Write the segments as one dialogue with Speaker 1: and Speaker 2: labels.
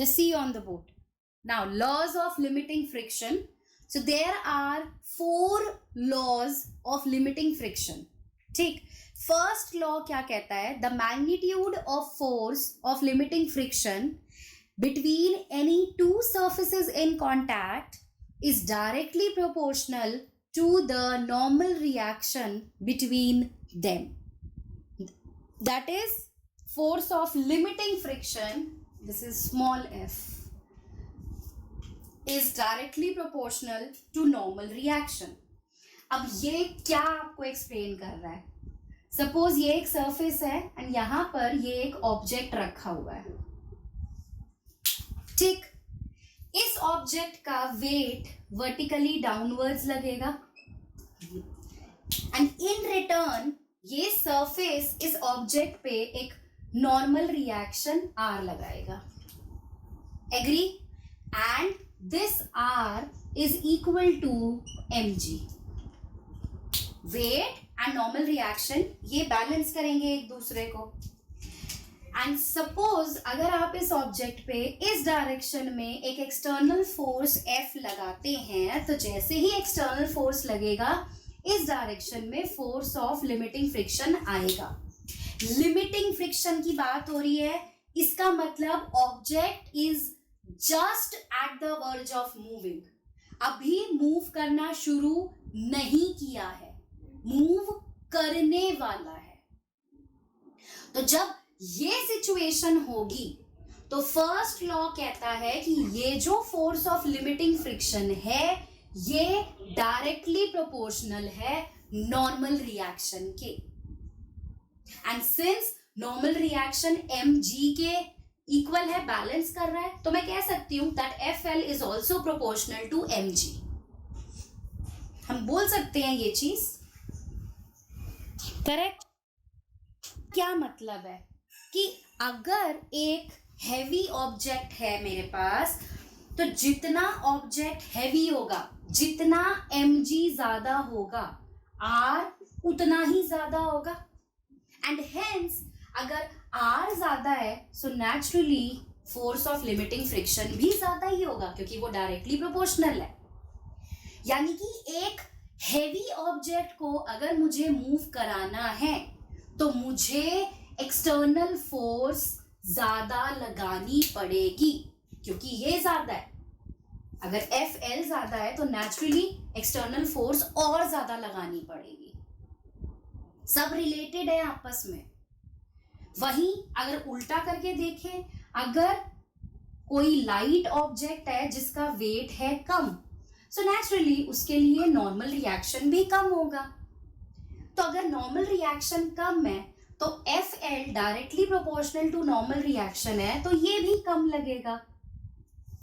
Speaker 1: Just see on the board. Now, laws of limiting friction. So there are 4 laws of limiting friction. ठीक. First law क्या कहता है? The magnitude of force of limiting friction between any two surfaces in contact is directly proportional to the normal reaction between them. That is force of limiting friction, this is small f, is directly proportional to normal reaction. अब ये क्या आपको explain कर रहा है? Suppose ये एक surface है एंड यहां पर ये एक ऑब्जेक्ट रखा हुआ है. ठीक. इस ऑब्जेक्ट का वेट वर्टिकली डाउनवर्ड्स लगेगा एंड इन रिटर्न ये सरफेस इस ऑब्जेक्ट पे एक नॉर्मल रिएक्शन आर लगाएगा. Agree? And this R is equal to mg. Weight and normal reaction ये बैलेंस करेंगे एक दूसरे को. एंड सपोज अगर आप इस ऑब्जेक्ट पे इस डायरेक्शन में एक एक्सटर्नल फोर्स F लगाते हैं तो जैसे ही एक्सटर्नल फोर्स लगेगा इस डायरेक्शन में फोर्स ऑफ लिमिटिंग फ्रिक्शन आएगा. लिमिटिंग फ्रिक्शन की बात हो रही है, इसका मतलब object is just at the verge of moving. अभी मूव करना शुरू नहीं किया है, मूव करने वाला है. तो जब ये सिचुएशन होगी तो फर्स्ट लॉ कहता है कि ये जो फोर्स ऑफ लिमिटिंग फ्रिक्शन है ये डायरेक्टली प्रोपोर्शनल है नॉर्मल रिएक्शन के. And since normal reaction mg के इक्वल है, बैलेंस कर रहा है, तो मैं कह सकती हूं that FL is also proportional to mg. हम बोल सकते हैं ये चीज करेक्ट. क्या मतलब है कि अगर एक हैवी ऑब्जेक्ट है मेरे पास तो जितना ऑब्जेक्ट हैवी होगा, जितना mg ज्यादा होगा, r उतना ही ज्यादा होगा. एंड हेंस अगर r ज्यादा है so naturally force of limiting friction भी ज्यादा ही होगा क्योंकि वो डायरेक्टली प्रोपोर्शनल है. यानी कि एक हैवी ऑब्जेक्ट को अगर मुझे मूव कराना है तो मुझे एक्सटर्नल फोर्स ज्यादा लगानी पड़ेगी क्योंकि ये ज्यादा है. अगर FL ज्यादा है तो नेचुरली एक्सटर्नल फोर्स और ज्यादा लगानी पड़ेगी. सब रिलेटेड है आपस में. वहीं अगर उल्टा करके देखें, अगर कोई लाइट ऑब्जेक्ट है जिसका वेट है कम, सो नेचुरली उसके लिए नॉर्मल रिएक्शन भी कम होगा. तो अगर नॉर्मल रिएक्शन कम है तो FL directly proportional to normal reaction है तो ये भी कम लगेगा.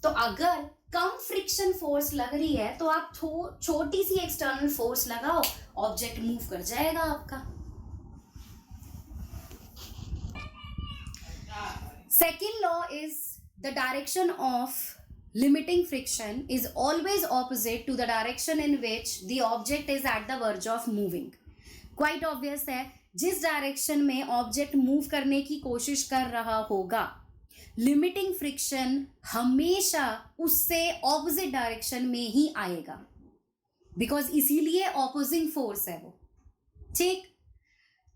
Speaker 1: तो अगर कम फ्रिक्शन फोर्स लग रही है तो आप छोटी सी एक्सटर्नल फोर्स लगाओ, ऑब्जेक्ट मूव कर जाएगा आपका. Second law is the direction of limiting friction is always opposite to the direction in which the object is at the verge of moving. Quite obvious है, जिस डायरेक्शन में object move करने की कोशिश कर रहा होगा लिमिटिंग फ्रिक्शन हमेशा उससे ऑपोजिट डायरेक्शन में ही आएगा बिकॉज इसीलिए ऑपोजिंग फोर्स है वो. ठीक.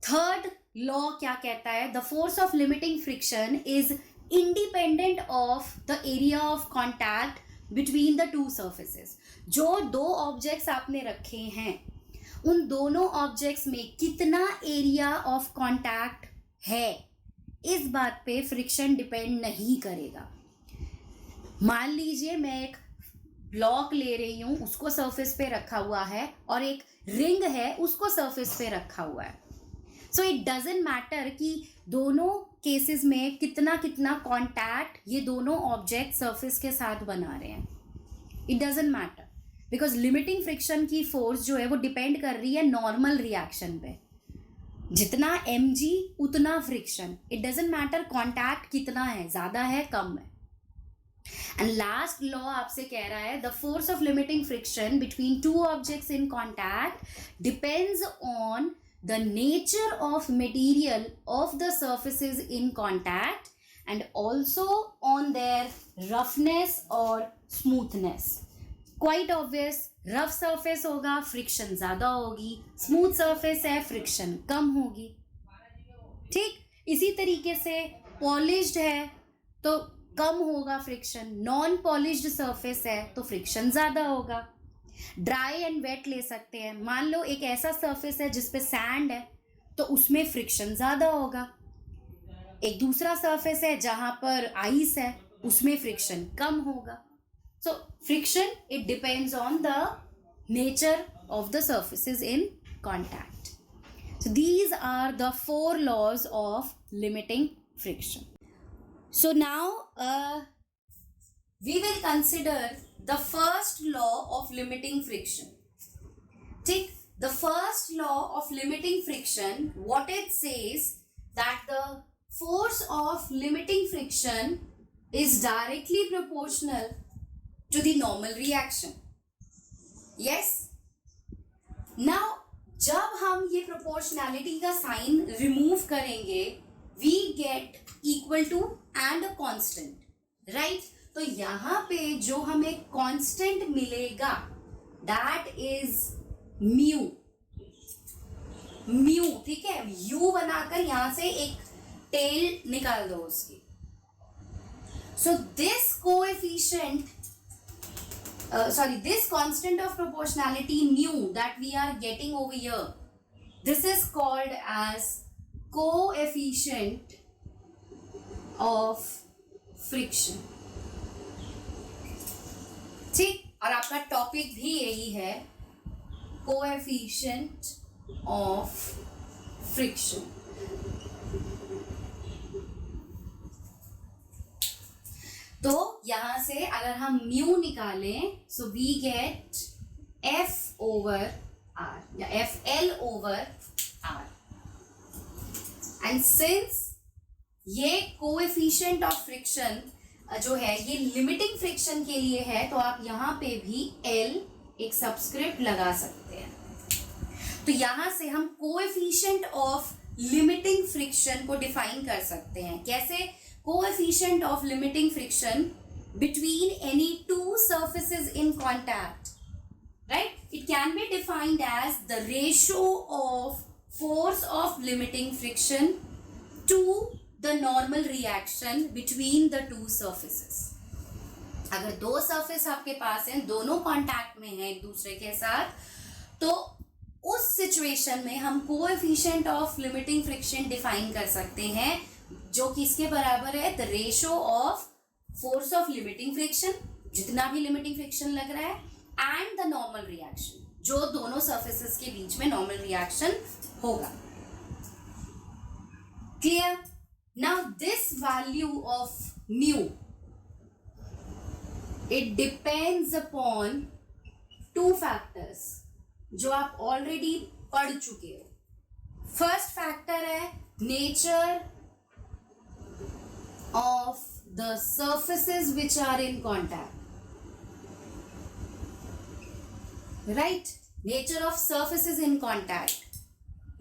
Speaker 1: थर्ड लॉ क्या कहता है? The force of limiting friction is independent of the area of contact between the two surfaces. जो दो ऑब्जेक्ट्स आपने रखे हैं उन दोनों ऑब्जेक्ट्स में कितना एरिया ऑफ कॉन्टैक्ट है इस बात पे फ्रिक्शन डिपेंड नहीं करेगा. मान लीजिए मैं एक ब्लॉक ले रही हूं, उसको सरफेस पे रखा हुआ है और एक रिंग है उसको सरफेस पे रखा हुआ है. सो इट डजेंट मैटर कि दोनों केसेस में कितना कितना कॉन्टैक्ट ये दोनों ऑब्जेक्ट सरफेस के साथ बना रहे हैं. It doesn't matter because limiting friction की फोर्स जो है वो डिपेंड कर रही है नॉर्मल रिएक्शन पे. जितना mg उतना friction. It doesn't matter contact कितना है, ज्यादा है कम है. एंड लास्ट लॉ आपसे कह रहा है the force of limiting friction between two objects in contact depends on the nature of material of the surfaces in contact and also on their roughness or smoothness. Quite obvious, rough surface होगा friction ज़्यादा होगी, smooth surface है friction कम होगी. ठीक, इसी तरीके से polished है तो कम होगा फ्रिक्शन, नॉन पॉलिश्ड सरफेस है तो फ्रिक्शन ज़्यादा होगा. ड्राई एंड वेट ले सकते हैं. मान लो एक ऐसा सरफेस है जिसपे सैंड है तो उसमें फ्रिक्शन ज़्यादा होगा. एक दूसरा सरफेस है जहाँ पर आइस है, उसमें फ्रिक्शन कम होगा. So friction it depends on the nature of the surfaces in contact. So these are the 4 laws of limiting friction. So now we will consider the first law of limiting friction. Take the first law of limiting friction. What it says that the force of limiting friction is directly proportional to the normal reaction. Yes. Now जब हम ये proportionality का sign remove करेंगे, we get equal to and a constant, right? तो यहाँ पे जो हमें constant मिलेगा that is mu. ठीक है, u बनाकर यहाँ से एक tail निकाल दो उसकी. So this coefficient this constant of proportionality mu that we are getting over here, this is called as coefficient of friction. ठीक, और आपका टॉपिक भी यही है, coefficient of friction. तो यहां से अगर हम म्यू निकालें, so we get F over R या FL over R. And since ये कोएफिशिएंट ऑफ फ्रिक्शन जो है ये लिमिटिंग फ्रिक्शन के लिए है, तो आप यहाँ पे भी L एक सबस्क्रिप्ट लगा सकते हैं. तो यहाँ से हम कोएफिशिएंट ऑफ लिमिटिंग फ्रिक्शन को डिफाइन कर सकते हैं. कैसे? Coefficient of limiting friction between any two surfaces in contact, right? It can be defined as the ratio of force of limiting friction to the normal reaction between the two surfaces. अगर दो surface आपके पास हैं, दोनों contact में हैं एक दूसरे के साथ, तो उस situation में हम coefficient of limiting friction define कर सकते हैं, जो किसके बराबर है? the ratio of force of limiting friction, जितना भी limiting friction लग रहा है, and the normal reaction, जो दोनों surfaces के बीच में normal reaction होगा. Clear? Now this value of mu, it depends upon two factors जो आप already पढ़ चुके हो. First factor है nature of the surfaces which are in contact, right? Nature of surfaces in contact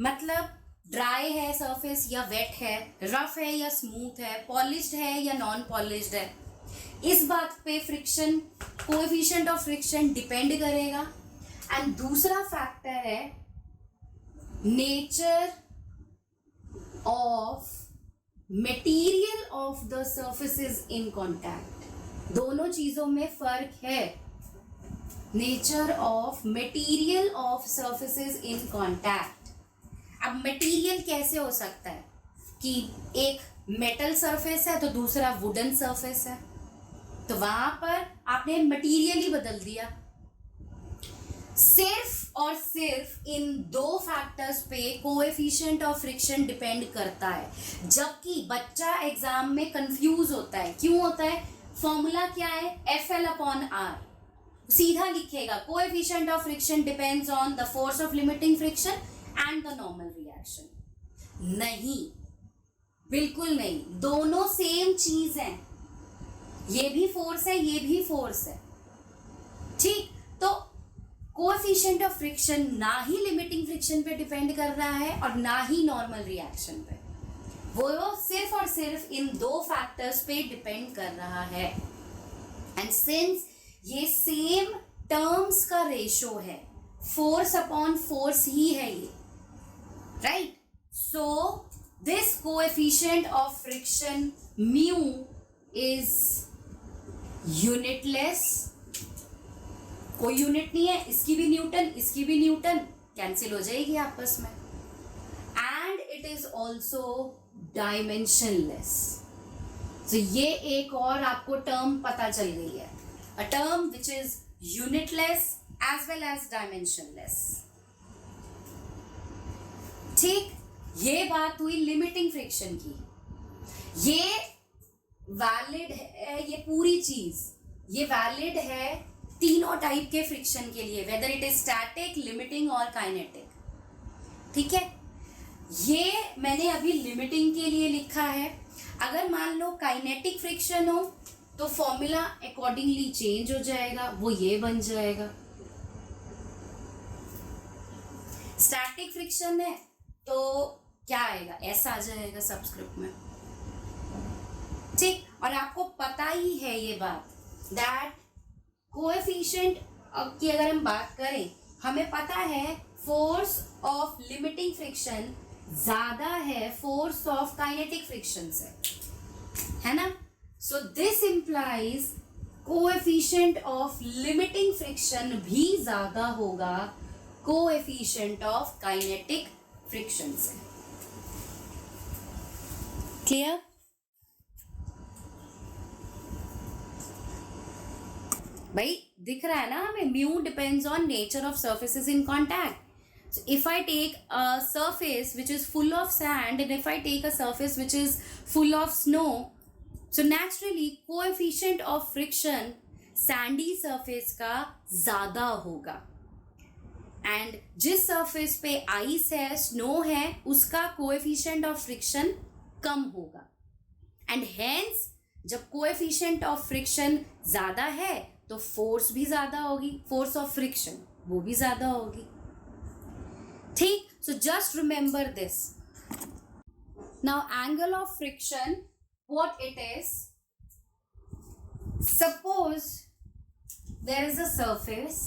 Speaker 1: मतलब ड्राई है surface या वेट है, रफ है या स्मूथ है, पॉलिश्ड है या नॉन पॉलिश्ड है, इस बात पे friction coefficient of friction depend करेगा. एंड दूसरा फैक्टर है nature of material of the surfaces in contact. दोनों चीजों में फर्क है. Nature of material of surfaces in contact. अब मटेरियल कैसे हो सकता है कि एक मेटल सरफेस है तो दूसरा वुडन सरफेस है, तो वहां पर आपने मटेरियल ही बदल दिया. सिर्फ और सिर्फ इन दो फैक्टर्स पे कोएफिशिएंट ऑफ फ्रिक्शन डिपेंड करता है. जबकि बच्चा एग्जाम में कंफ्यूज होता है. क्यों होता है? फॉर्मूला क्या है? FL/R. सीधा लिखेगा coefficient of friction depends on the force of limiting friction and the normal reaction. नहीं, बिल्कुल नहीं. दोनों सेम चीज है. ये भी फोर्स है, ये भी फोर्स है. ठीक, तो कोएफिशिएंट ऑफ फ्रिक्शन ना ही लिमिटिंग फ्रिक्शन पे डिपेंड कर रहा है और ना ही नॉर्मल रिएक्शन पे. वो सिर्फ सिर्फ और सिर्फ इन दो फैक्टर्स पे डिपेंड कर रहा है. एंड सिंस ये सेम टर्म्स का रेशो है, फोर्स अपॉन फोर्स ही है ये, right? So this coefficient of friction mu is unitless. कोई यूनिट नहीं है, इसकी भी न्यूटन, इसकी भी न्यूटन, कैंसिल हो जाएगी आपस में. And it is also dimensionless. तो ये एक और आपको टर्म पता चल गई है, a term which is unitless as well as dimensionless. ठीक, ये बात हुई लिमिटिंग फ्रिक्शन की. ये वैलिड है, ये पूरी चीज ये वैलिड है तीनों टाइप के फ्रिक्शन के लिए, whether it is static, limiting और काइनेटिक. ठीक है, ये मैंने अभी लिमिटिंग के लिए लिखा है. अगर मान लो काइनेटिक फ्रिक्शन हो तो फॉर्मूला अकॉर्डिंगली चेंज हो जाएगा, वो ये बन जाएगा. स्टैटिक फ्रिक्शन है तो क्या आएगा, ऐसा आ जाएगा सबस्क्रिप्ट में. ठीक, और आपको पता ही है ये बात दैट कोएफिशिएंट की अगर हम बात करें, हमें पता है फोर्स ऑफ लिमिटिंग फ्रिक्शन ज्यादा है फोर्स ऑफ काइनेटिक फ्रिक्शन से, है ना? So this implies coefficient of limiting friction भी ज्यादा होगा कोएफिशिएंट ऑफ काइनेटिक फ्रिक्शन से. क्लियर? भाई दिख रहा है ना हमें, mu depends on nature of surfaces in contact. So if I take a surface which is full of sand and if I take a surface which is full of snow, so naturally coefficient of friction sandy surface का ज़्यादा होगा. And जिस surface पे ice है, snow है, उसका coefficient of friction कम होगा. And hence जब coefficient of friction ज़्यादा है तो force भी ज़्यादा होगी, force of friction वो भी ज़्यादा होगी. ठीक, so just remember this. Now angle of friction, what it is, suppose there is a surface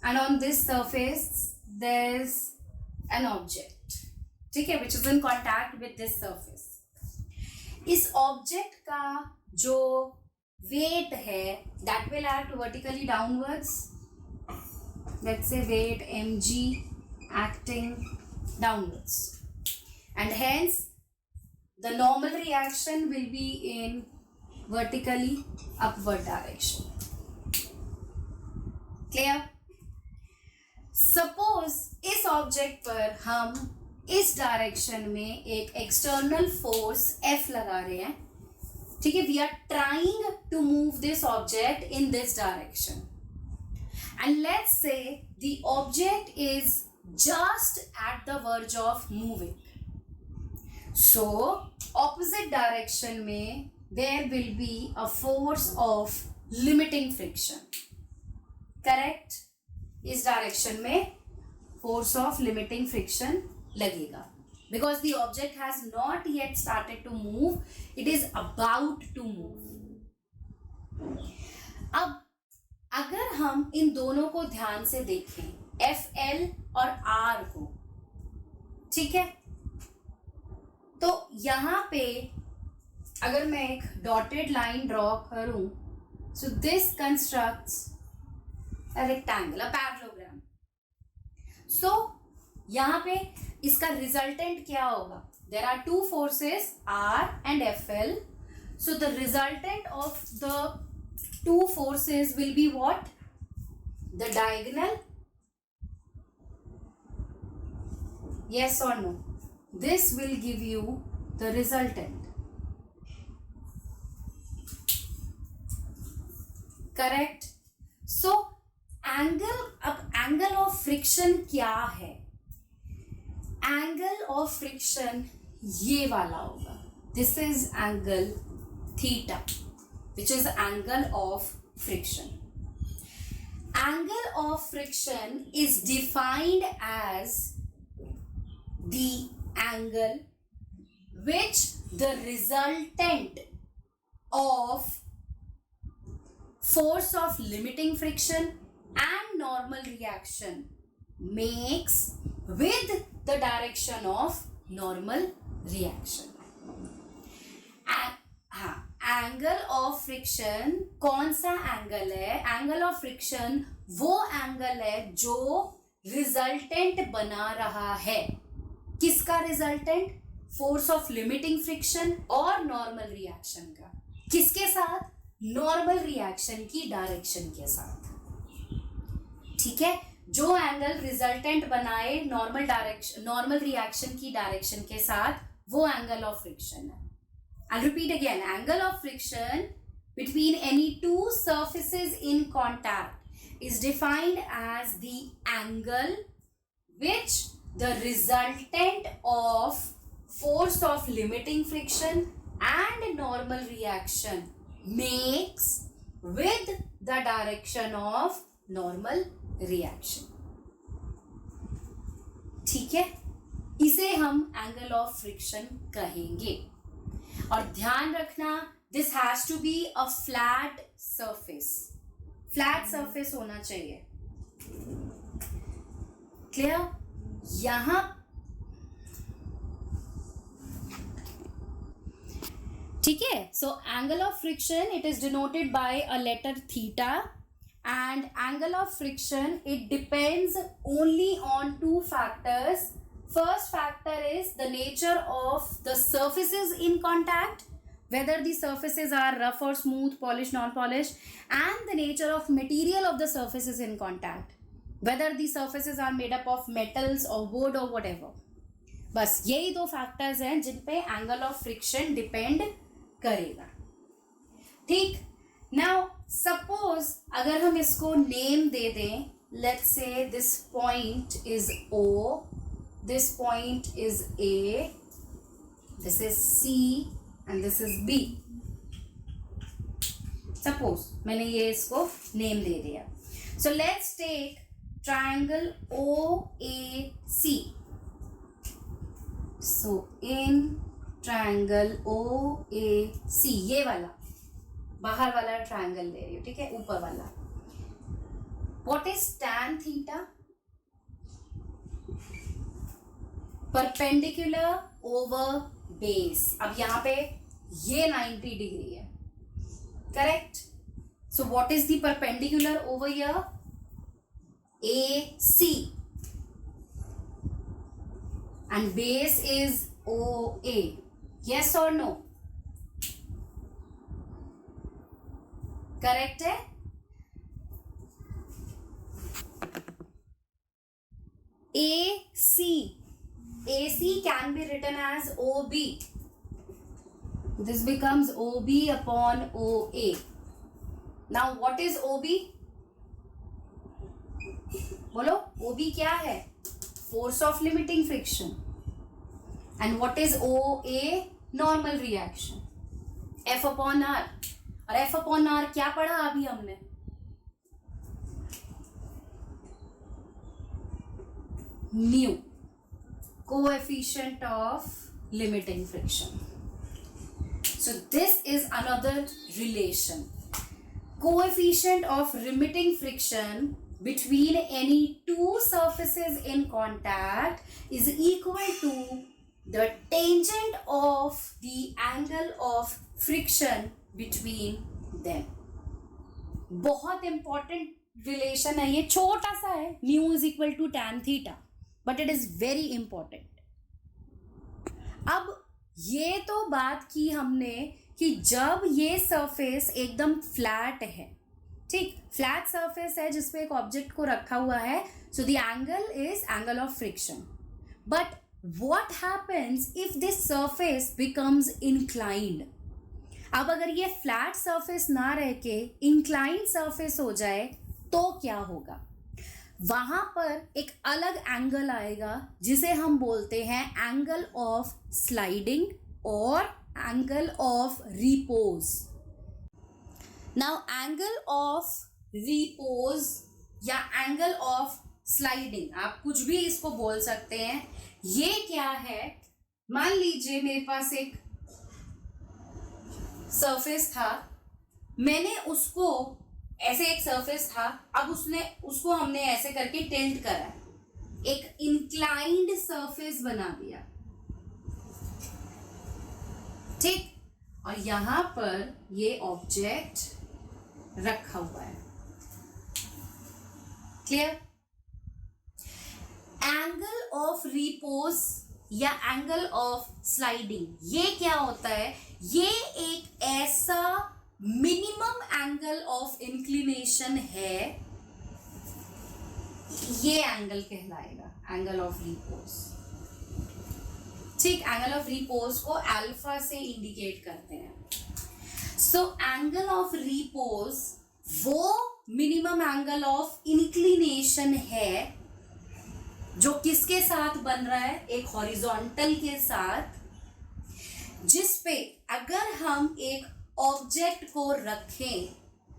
Speaker 1: and on this surface there is an object, ठीक है, which is in contact with this surface. इस object का जो weight है that will act vertically downwards. Let's say weight mg acting downwards, and hence the normal reaction will be in vertically upward direction. Clear? Suppose इस object पर हम इस direction में एक external force F लगा रहे हैं, ठीक है, we are trying to move this object in this direction, and let's say the object is just at the verge of moving. So opposite direction में there will be a force of limiting friction. Correct? इस direction में force of limiting friction लगेगा because the object has not yet started to move, it is about to move. अब अगर हम इन दोनों को ध्यान से देखें, FL और R को, ठीक है, तो यहां पे अगर मैं एक डॉटेड लाइन ड्रॉ करूं, so this constructs a rectangle, a parallelogram. So यहां पे इसका रिजल्टेंट क्या होगा? There are two forces R and FL. So the resultant of the two forces will be what? The diagonal. Yes or no? This will give you the resultant. Correct? So angle, अब angle of friction क्या है? Angle of friction ये वाला होगा. This is angle theta, which is angle of friction. Angle of friction is defined as the angle which the resultant of force of limiting friction and normal reaction makes with the direction of normal reaction. Angle of friction कौन सा angle है? Angle of friction वो angle है जो resultant बना रहा है. किसका resultant? Force of limiting friction और नॉर्मल रिएक्शन का. किसके साथ? नॉर्मल रिएक्शन की डायरेक्शन के साथ. ठीक है, जो एंगल रिजल्टेंट बनाए नॉर्मल रिएक्शन की डायरेक्शन के साथ, वो एंगल ऑफ फ्रिक्शन है. I'll repeat again. Angle of friction between any two surfaces in contact is defined as the angle which the resultant of force of limiting friction and normal reaction makes with the direction of normal reaction. ठीक है, इसे हम angle of friction कहेंगे. और ध्यान रखना, this has to be a flat surface. Flat surface होना चाहिए. क्लियर? यहां ठीक है. So angle of friction it is denoted by a letter theta, and angle of friction it depends only on two factors. First factor is the nature of the surfaces in contact, whether the surfaces are rough or smooth, polished, non-polished, and the nature of material of the surfaces in contact, whether the surfaces are made up of metals or wood or whatever. बस यही दो factors हैं जिन पे angle of friction depend करेगा. ठीक. Now suppose अगर हम इसको name दे दें, let's say this point is O, this point is A, this is C and this is B. Suppose मैंने ये इसको name दे दिया. So let's take triangle OAC. So in triangle OAC, ये वाला बाहर वाला triangle ले रही हूँ. ठीक है, ऊपर वाला. What is tan theta? Perpendicular over base. अब यहां पे ये 90 डिग्री है. Correct? So what is the perpendicular over here? AC, and base is OA. Yes or no? Correct है? AC can be written as OB. This becomes OB upon OA. Now what is OB? बोलो, OB क्या है? Force of limiting friction. And what is OA? Normal reaction. F upon R. और F upon R क्या पढ़ा अभी हमने? mu, coefficient of limiting friction. So this is another relation. Coefficient of limiting friction between any two surfaces in contact is equal to the tangent of the angle of friction between them. बहुत important relation है ये. छोटा सा है, mu is equal to tan theta, but it is very important. अब ये तो बात की हमने कि जब ये सरफेस एकदम फ्लैट है, ठीक, फ्लैट सरफेस है जिसपे एक ऑब्जेक्ट को रखा हुआ है, so the angle is angle of friction. But what happens if this surface becomes inclined? अब अगर ये फ्लैट सरफेस ना रह के इंक्लाइंड सरफेस हो जाए तो क्या होगा? वहां पर एक अलग एंगल आएगा जिसे हम बोलते हैं एंगल ऑफ स्लाइडिंग और angle of repose. Now angle of repose या एंगल ऑफ स्लाइडिंग, आप कुछ भी इसको बोल सकते हैं. ये क्या है? मान लीजिए मेरे पास एक सरफेस था, मैंने उसको ऐसे एक सरफेस था, अब उसको हमने ऐसे करके टिल्ट करा, एक इंक्लाइंड सरफेस बना दिया, ठीक। और यहां पर ये ऑब्जेक्ट रखा हुआ है, क्लियर। एंगल ऑफ रिपोज या एंगल ऑफ स्लाइडिंग, ये क्या होता है? ये एक ऐसा मिनिमम एंगल ऑफ इंक्लिनेशन है, ये एंगल कहलाएगा एंगल ऑफ रिपोज, ठीक। एंगल ऑफ रिपोज को अल्फा से इंडिकेट करते हैं। सो एंगल ऑफ रिपोज वो मिनिमम एंगल ऑफ इंक्लिनेशन है जो किसके साथ बन रहा है? एक हॉरिजॉन्टल के साथ, जिस पे अगर हम एक ऑब्जेक्ट को रखें,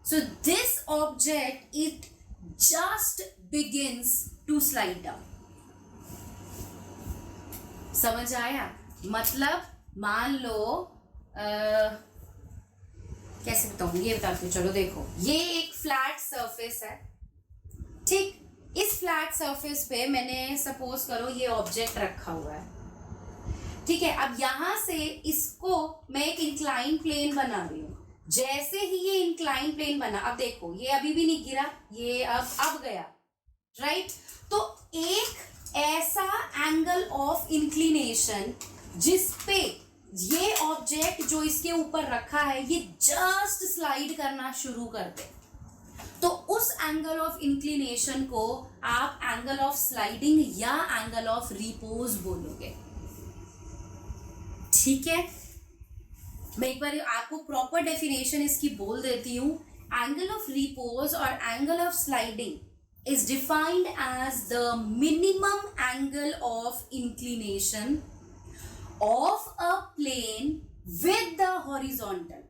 Speaker 1: so this object it just begins to slide down. समझ आया? मतलब मान लो कैसे बताऊं, ये बताती हूँ, चलो देखो, ये एक फ्लैट सरफेस है, ठीक। इस फ्लैट सरफेस पे मैंने सपोज करो ये ऑब्जेक्ट रखा हुआ है, ठीक है। अब यहां से इसको मैं एक इंक्लाइन प्लेन बना रही हूं, जैसे ही ये इंक्लाइन प्लेन बना, अब देखो ये अभी भी नहीं गिरा, ये अब गया, राइट। तो एक ऐसा एंगल ऑफ इंक्लिनेशन जिस पे ये ऑब्जेक्ट जो इसके ऊपर रखा है ये जस्ट स्लाइड करना शुरू कर दे, तो उस एंगल ऑफ इंक्लिनेशन को आप एंगल ऑफ स्लाइडिंग या एंगल ऑफ रिपोज बोलोगे, ठीक है। मैं एक बार आपको प्रॉपर डेफिनेशन इसकी बोल देती हूं। एंगल ऑफ रिपोज और angle of sliding is defined as the minimum angle of inclination of a plane with the horizontal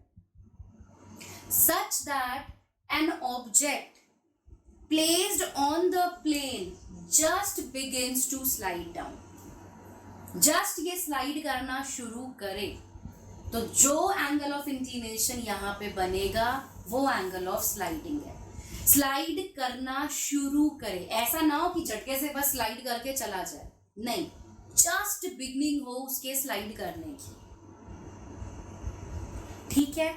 Speaker 1: such that an object placed on the plane just begins to slide down, just ये slide करना शुरू करे, तो जो angle of inclination यहाँ पे बनेगा वो एंगल ऑफ स्लाइडिंग है। स्लाइड करना शुरू करे, ऐसा ना हो कि झटके से बस स्लाइड करके चला जाए, नहीं, जस्ट बिगनिंग हो उसके स्लाइड करने की, ठीक है।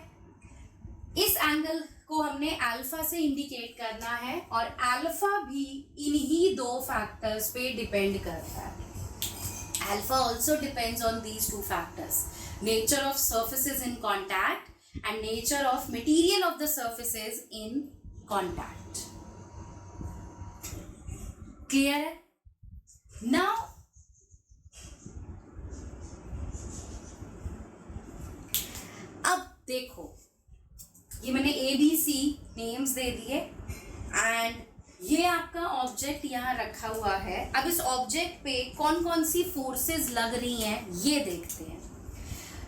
Speaker 1: इस एंगल को हमने अल्फा से इंडिकेट करना है, और अल्फा भी इन्हीं दो फैक्टर्स पे डिपेंड करता है। Alpha also depends on these two factors, nature of surfaces in contact and nature of material of the surfaces in contact. Clear है? नाउ अब देखो, ये मैंने ABC नेम्स दे दिए एंड ये आपका ऑब्जेक्ट यहाँ रखा हुआ है। अब इस ऑब्जेक्ट पे कौन कौन सी फोर्सेस लग रही हैं ये देखते हैं।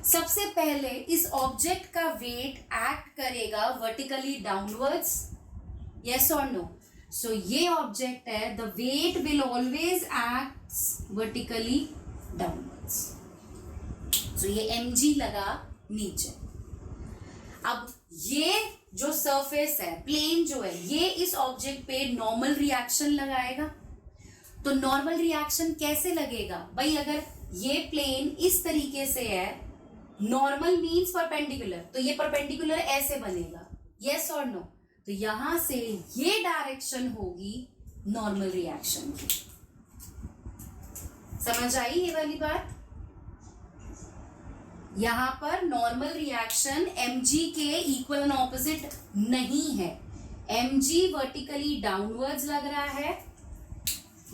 Speaker 1: सबसे पहले इस ऑब्जेक्ट का वेट एक्ट करेगा वर्टिकली डाउनवर्ड्स, यस और नो? सो ये ऑब्जेक्ट है, the weight will always act vertically downwards, so ये mg लगा नीचे। अब ये जो सरफेस है, प्लेन जो है, ये इस ऑब्जेक्ट पे नॉर्मल रिएक्शन लगाएगा। तो नॉर्मल रिएक्शन कैसे लगेगा भाई? अगर ये प्लेन इस तरीके से है, नॉर्मल मीन्स परपेंडिकुलर, तो ये परपेंडिकुलर ऐसे बनेगा, यस और नो? तो यहां से ये डायरेक्शन होगी नॉर्मल रिएक्शन की। समझ आई ये वाली बात? यहां पर नॉर्मल रिएक्शन mg के इक्वल एंड ऑपोजिट नहीं है। mg वर्टिकली डाउनवर्ड्स लग रहा है,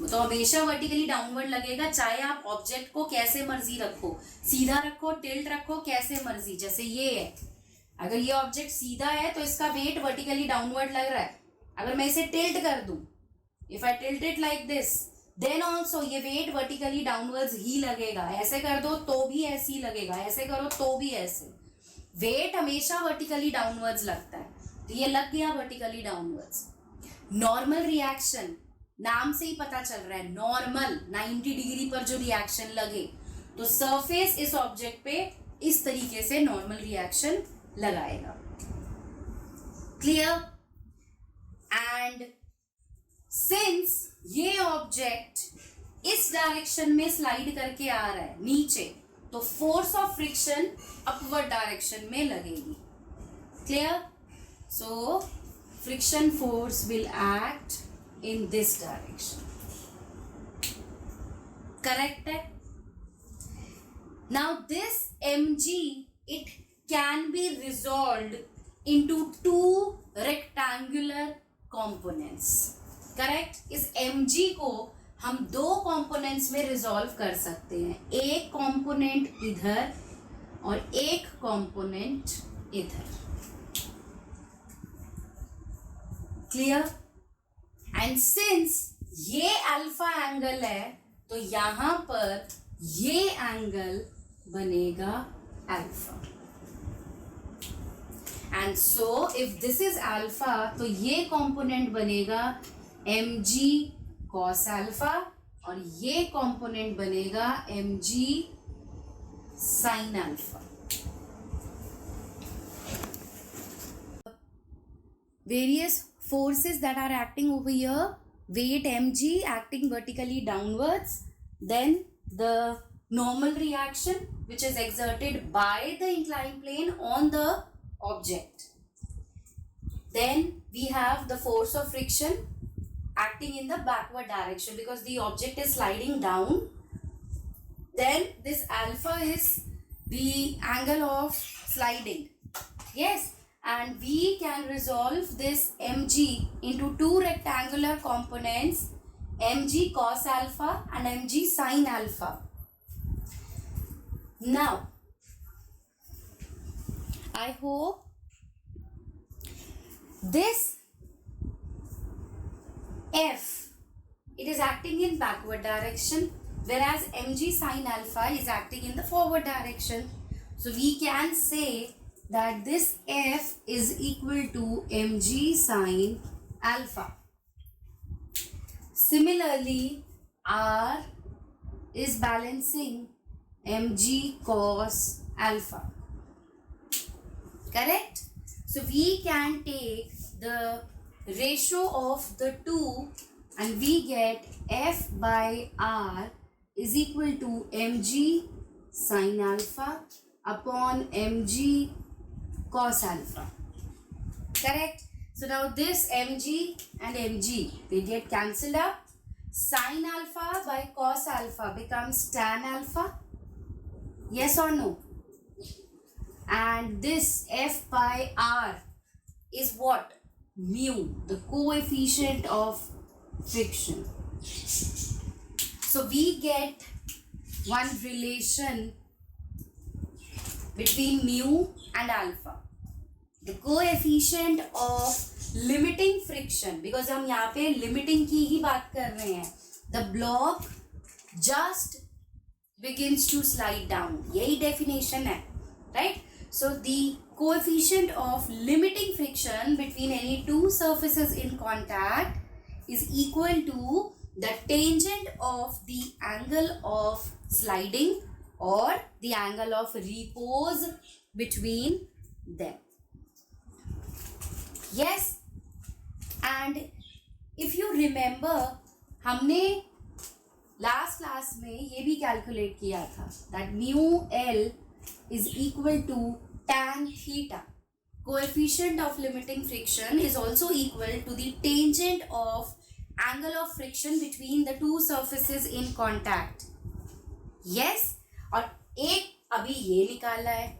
Speaker 1: तो हमेशा वर्टिकली डाउनवर्ड लगेगा, चाहे आप ऑब्जेक्ट को कैसे मर्जी रखो, सीधा रखो, टिल्ट रखो, कैसे मर्जी। जैसे ये है, अगर ये ऑब्जेक्ट सीधा है तो इसका वेट वर्टिकली डाउनवर्ड लग रहा है। अगर मैं इसे टिल्ट कर दूं, if I tilt it like this, then also ये वेट वर्टिकली डाउनवर्ड्स ही लगेगा। ऐसे कर दो तो भी ऐसे ही लगेगा, ऐसे करो तो भी ऐसे। वेट हमेशा वर्टिकली डाउनवर्ड्स लगता है, तो ये लग गया वर्टिकली डाउनवर्ड्स। नॉर्मल रिएक्शन नाम से ही पता चल रहा है, नॉर्मल 90 डिग्री पर जो रिएक्शन लगे, तो सरफेस इस ऑब्जेक्ट पे इस तरीके से नॉर्मल रिएक्शन लगाएगा. क्लियर? एंड सिंस ये ऑब्जेक्ट इस डायरेक्शन में स्लाइड करके आ रहा है नीचे, तो force of friction upward direction में लगेगी. Clear? So friction force will act in this direction. Correct है? Now this mg it can be resolved into two rectangular components. Correct? इस mg को हम दो कंपोनेंट्स में रिजॉल्व कर सकते हैं. एक कंपोनेंट इधर और एक कंपोनेंट इधर. क्लियर? एंड सिंस ये अल्फा एंगल है, तो यहां पर ये एंगल बनेगा alpha. And so if this is alpha, तो ये कंपोनेंट बनेगा mg cos अल्फा और ये कंपोनेंट बनेगा mg sin alpha. Various forces that are acting over here, weight mg acting vertically downwards, then the normal reaction which is exerted by the inclined plane on the object. Then we have the force of friction acting in the backward direction because the object is sliding down. Then this alpha is the angle of sliding. Yes, and we can resolve this mg into two rectangular components, mg cos alpha and mg sin alpha. Now, I hope this F, it is acting in backward direction, whereas mg sin alpha is acting in the forward direction. So we can say that this F is equal to mg sin alpha. Similarly, R is balancing mg cos alpha. Correct? So we can take the ratio of the two and we get F by R is equal to mg sin alpha upon mg cos alpha. Correct? So now this mg and mg, they get cancelled up. Sin alpha by cos alpha becomes tan alpha. Yes or no? And this F by R is what? Mu, the coefficient of friction. So we get one relation between mu and alpha. The coefficient of limiting friction, because हम यहाँ पे limiting की ही बात कर रहे हैं. The block just begins to slide down. यही definition है, right? So the coefficient of limiting friction between any two surfaces in contact is equal to the tangent of the angle of sliding or the angle of repose between them. Yes, and if you remember, हमने last class में ये भी calculate किया था that mu L is equal to tan theta. Coefficient of limiting friction is also equal to the tangent of angle of friction between the two surfaces in contact. Yes, और एक अभी ये निकाला है.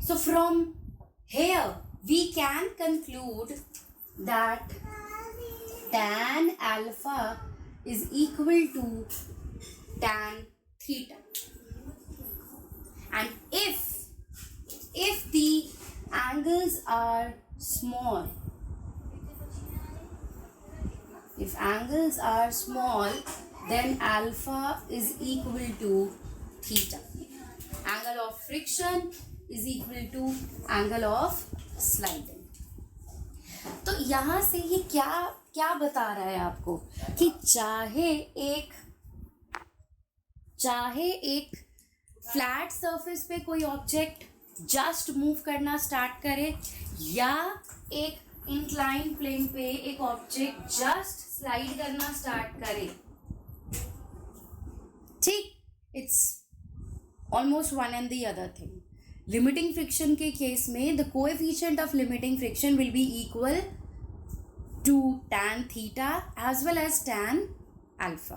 Speaker 1: So from here we can conclude that tan alpha is equal to tan theta. And if the angles are small, then alpha is equal to theta. Angle of friction is equal to angle of sliding. तो यहाँ से ये क्या बता रहा है आपको कि चाहे एक फ्लैट सरफेस पे कोई ऑब्जेक्ट जस्ट मूव करना स्टार्ट करे, या एक इंक्लाइन प्लेन पे एक ऑब्जेक्ट जस्ट स्लाइड करना स्टार्ट करे, ठीक, it's almost one and the other thing. Limiting friction के केस में the coefficient of limiting friction will be equal to tan theta as well as tan alpha.